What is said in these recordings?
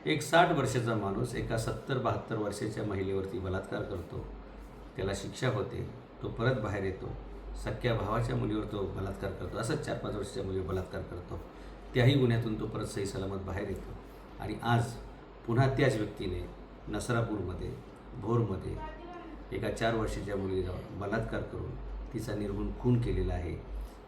एक 60 वर्षाचा माणूस एका 70-72 वर्षाच्या महिलेवरती बलात्कार करतो, त्याला शिक्षा होते, तो परत बाहेर येतो, सख्ख्या भावाच्या मुलीवर तो बलात्कार करतो, असंच 4-5 वर्षाच्या मुलीवर बलात्कार करतो, त्याही गुन्ह्यातून तो परत सही सलामत बाहेर येतो. आणि आज पुन्हा त्याच व्यक्तीने नसरापूरमध्ये, भोरमध्ये एका 4 वर्षाच्या मुलीला बलात्कार करून तिचा निर्घृण खून केलेला आहे.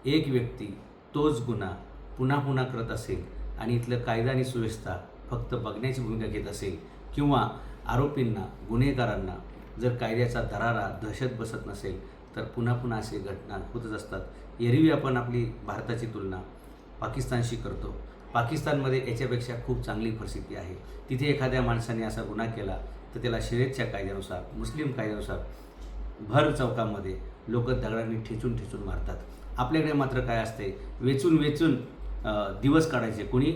एक व्यक्ती तोच गुन्हा पुन्हा पुन्हा करत असेल आणि इथलं कायदा आणि सुव्यवस्था फक्त बघण्याची भूमिका घेत असेल किंवा आरोपींना, गुन्हेगारांना जर कायद्याचा दरारा, दहशत बसत नसेल तर पुन्हा पुन्हा असे घटना होतच असतात. एरवी आपण आपली भारताची तुलना पाकिस्तानशी करतो. पाकिस्तानमध्ये याच्यापेक्षा खूप चांगली परिस्थिती आहे. तिथे एखाद्या माणसाने असा गुन्हा केला तर त्याला शर्यतच्या कायद्यानुसार, मुस्लिम कायद्यानुसार भर चौकामध्ये लोक दगडांनी ठेचून ठेचून मारतात. आपल्याकडे मात्र काय असते, वेचून वेचून दिवस काढायचे, कोणी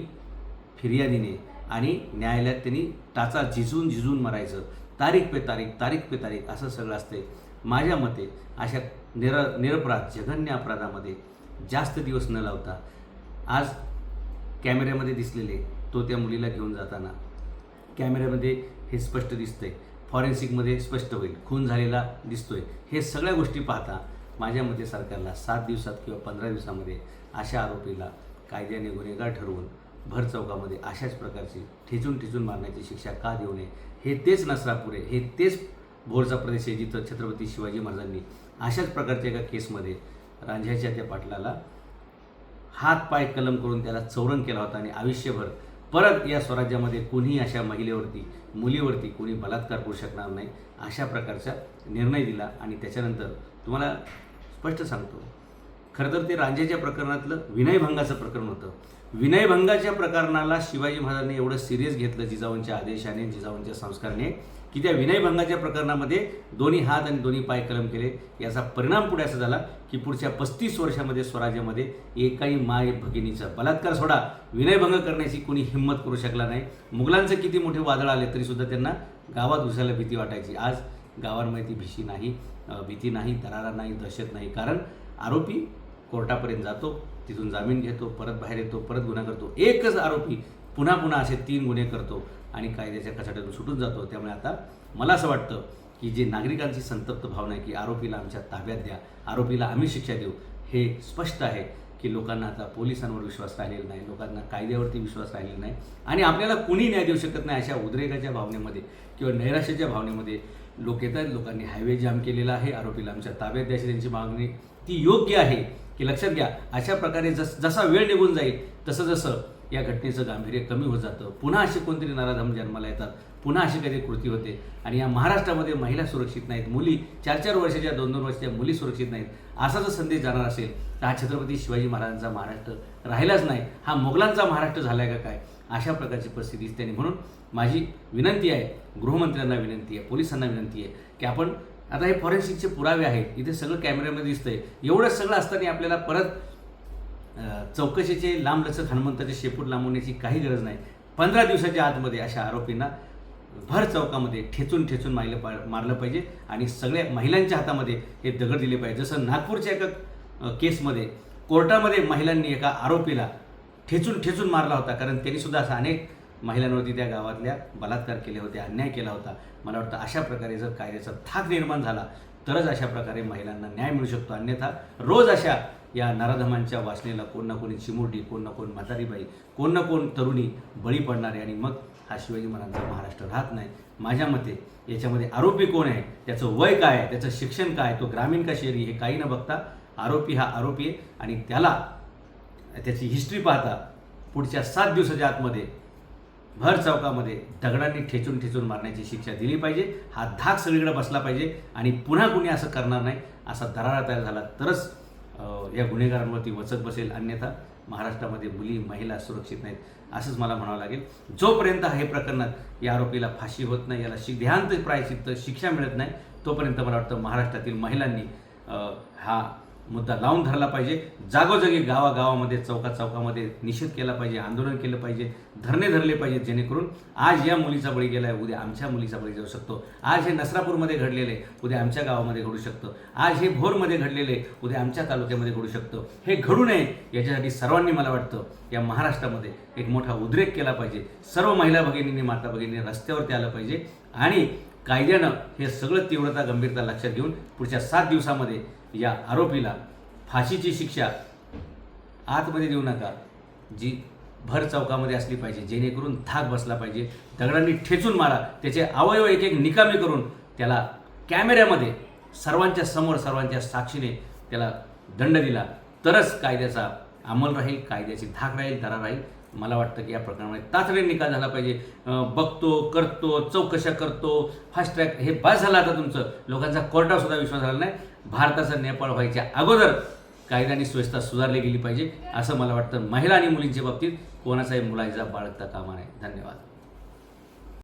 फिर्यादीने, आणि न्यायालयात त्यांनी टाचा झिजून झिजून मारायचं, तारीख पे तारीख, तारीख पे तारीख, असं सगळं असते. माझ्या मते अशा निरपराध, जघन्य अपराधामध्ये जास्त दिवस न लावता आज कॅमेऱ्यामध्ये दिसलेले तो त्या मुलीला घेऊन जाताना कॅमेऱ्यामध्ये हे स्पष्ट दिसतंय, फॉरेन्सिकमध्ये स्पष्ट होईल, खून झालेला दिसतोय, हे सगळ्या गोष्टी पाहता माझ्या मते सरकारला 7 दिवसात किंवा 15 दिवसामध्ये अशा आरोपीला कायद्याने गुन्हेगार ठरवून भर चौकामध्ये अशाच प्रकारची ठेचून ठेचून मारण्याची शिक्षा का देऊ नये. हे तेच नसरापूर आहे, हे तेच भोरचा प्रदेश आहे जिथं छत्रपती शिवाजी महाराजांनी अशाच प्रकारच्या एका केसमध्ये रांझ्याच्या त्या पाटलाला हात पाय कलम करून त्याला चौरंग केला होता आणि आयुष्यभर परत या स्वराज्यामध्ये कोणीही अशा महिलेवरती, मुलीवरती कोणी बलात्कार करू शकणार नाही, अशा प्रकारचा निर्णय दिला. आणि त्याच्यानंतर तुम्हाला स्पष्ट सांगतो, खरं तर ते रांझ्याच्या प्रकरणातलं विनयभंगाचं प्रकरण होतं. विनयभंगाच्या प्रकरणाला शिवाजी महाराजांनी एवढं सिरियस घेतलं जिजाऊंच्या आदेशाने, जिजाऊंच्या संस्काराने, की त्या विनयभंगाच्या प्रकरणामध्ये दोन्ही हात आणि दोन्ही पाय कलम केले. याचा परिणाम पुढे असा झाला की पुढच्या 35 वर्षामध्ये स्वराज्यामध्ये एकाही माय भगिनीचा बलात्कार सोडा, विनयभंग करण्याची कोणी हिंमत करू शकला नाही. मुघलांचं किती मोठे वादळ आले तरीसुद्धा त्यांना गावात घुसायला भीती वाटायची. आज गावांमध्ये ती भीती नाही, दरारा नाही, दहशत नाही. कारण आरोपी कोर्टापर्यंत जातो, तिथून जामीन घेतो, परत बाहेर येतो, परत गुन्हा करतो. एकच आरोपी पुन्हा पुन्हा असे 3 गुन्हे करतो आणि कायद्याच्या कचाट्यातून सुटून जातो. त्यामुळे आता मला असं वाटतं की जे नागरिकांची संतप्त भावना आहे की आरोपीला आमच्या ताब्यात द्या, आरोपीला आम्ही शिक्षा देऊ, हे स्पष्ट आहे की लोकांना आता पोलिसांवर विश्वास राहिलेला नाही, लोकांना कायद्यावरती विश्वास राहिलेला नाही. आणि आपल्याला कुणी न्याय देऊ शकत नाही अशा उद्रेकाच्या भावनेमध्ये किंवा नैराश्याच्या भावनेमध्ये लोक येत आहेत. लोकांनी हायवे जाम केलेला आहे, आरोपीला आमच्या ताब्यात द्यायची त्यांची मागणी ती योग्य आहे की लक्षात घ्या. अशा प्रकारे जसा वेळ निघून जाईल तसं जसं या घटनेचं गांभीर्य कमी होत जातं, पुन्हा असे कोणतरी नराधम जन्माला येतात, पुन्हा अशी कधी कृती होते. आणि या महाराष्ट्रामध्ये महिला सुरक्षित नाहीत, मुली 4-4 वर्षाच्या, 2-2 वर्षाच्या मुली सुरक्षित नाहीत, असा जर संदेश जाणार असेल तर हा छत्रपती शिवाजी महाराजांचा महाराष्ट्र राहिलाच नाही, हा मोगलांचा महाराष्ट्र झाला आहे का काय, अशा प्रकारची परिस्थिती दिसते. आणि म्हणून माझी विनंती आहे, गृहमंत्र्यांना विनंती आहे, पोलिसांना विनंती आहे की आपण आता हे फॉरेन्सिकचे पुरावे आहेत, इथे सगळं कॅमेऱ्यामध्ये दिसतंय, एवढं सगळं असताना आपल्याला परत चौकशीचे लांबलचक हनुमंताचे शेपूट लांबवण्याची काही गरज नाही. 15 दिवसाच्या आतमध्ये अशा आरोपींना भर चौकामध्ये ठेचून ठेचून मारलं पाहिजे आणि सगळ्या महिलांच्या हातामध्ये हे दगड दिले पाहिजे. जसं नागपूरच्या एका केसमध्ये कोर्टामध्ये महिलांनी एका आरोपीला ठेचून ठेचून मारला होता, कारण त्यांनीसुद्धा असं अनेक महिलांवरती त्या गावातल्या बलात्कार केले होते, अन्याय केला होता. मला वाटतं अशा प्रकारे जर कायद्याचा थाक निर्माण झाला तरच अशा प्रकारे महिलांना न्याय मिळू शकतो. अन्यथा रोज अशा या नराधमांच्या वासनेला कोण ना कोणी चिमुरडी, कोण ना कोण म्हातारीबाई, कोण ना कोण तरुणी बळी पडणारे आणि मग हा शिवाजी महाराजांचा महाराष्ट्र राहत नाही. माझ्या मते याच्यामध्ये आरोपी कोण आहे, त्याचं वय काय आहे, त्याचं शिक्षण काय, तो ग्रामीण का शहरी, हे काही न बघता आरोपी हा आरोपी आहे. आणि त्याला त्याची हिस्ट्री पाहता पुढच्या 7 दिवसाच्या आतमध्ये भर चौकामध्ये दगडांनी ठेचून ठेचून मारण्याची शिक्षा दिली पाहिजे. हा धाक सगळीकडे बसला पाहिजे आणि पुन्हा कुणी असं करणार नाही असा दरारा तयार झाला तरच या गुन्हेगारांवरती वचक बसेल. अन्यथा महाराष्ट्रामध्ये मुली, महिला सुरक्षित नाहीत असंच मला म्हणावं लागेल. जोपर्यंत हे प्रकरणात या आरोपीला फाशी होत नाही, याला देहांत प्रायश्चित्त शिक्षा मिळत नाही, तोपर्यंत मला वाटतं महाराष्ट्रातील महिलांनी हा मुद्दा लावून धरला पाहिजे. जागोजागी गावागावामध्ये चौकामध्ये निषेध केला पाहिजे, आंदोलन केलं पाहिजे, धरणे धरले पाहिजेत, जेणेकरून आज या मुलीचा बळी गेला आहे, उद्या आमच्या मुलीचा बळी जाऊ शकतो. आज हे नसरापूरमध्ये घडलेले उद्या आमच्या गावामध्ये घडू शकतं. आज हे भोरमध्ये घडलेले उद्या आमच्या तालुक्यामध्ये घडू शकतं. हे घडू नये याच्यासाठी सर्वांनी मला वाटतं या महाराष्ट्रामध्ये एक मोठा उद्रेक केला पाहिजे. सर्व महिला भगिनींनी, माता भगिनींनी रस्त्यावरती आलं पाहिजे आणि कायद्यानं हे सगळं तीव्रता गंभीरता लक्षात घेऊन पुढच्या 7 दिवसामध्ये या आरोपीला फाशीची शिक्षा आतमध्ये देऊ नका, जी भर चौकामध्ये असली पाहिजे, जेणेकरून धाक बसला पाहिजे. दगडांनी ठेचून मारा, त्याचे अवयव एक एक निकामी करून त्याला कॅमेऱ्यामध्ये सर्वांच्या समोर सर्वांच्या साक्षीने त्याला दंड दिला तरच कायद्याचा अंमल राहील, कायद्याची धाक राहील, दरार राहील. मला वाटतं की या प्रकरणामध्ये तातडीने निकाल झाला पाहिजे. बघतो, करतो, चौकशा करतो, फास्ट ट्रॅक हे बस झालं आता तुमचं. लोकांचा कोर्टासुद्धा विश्वास झाला नाही. भारताचा नेपाळ व्हायच्या अगोदर कायद्याने सुव्यवस्था सुधारली गेली पाहिजे असं मला वाटतं. महिला आणि मुलींच्या बाबतीत कोणाचाही मुलायचा बाळगता कामा नये. धन्यवाद.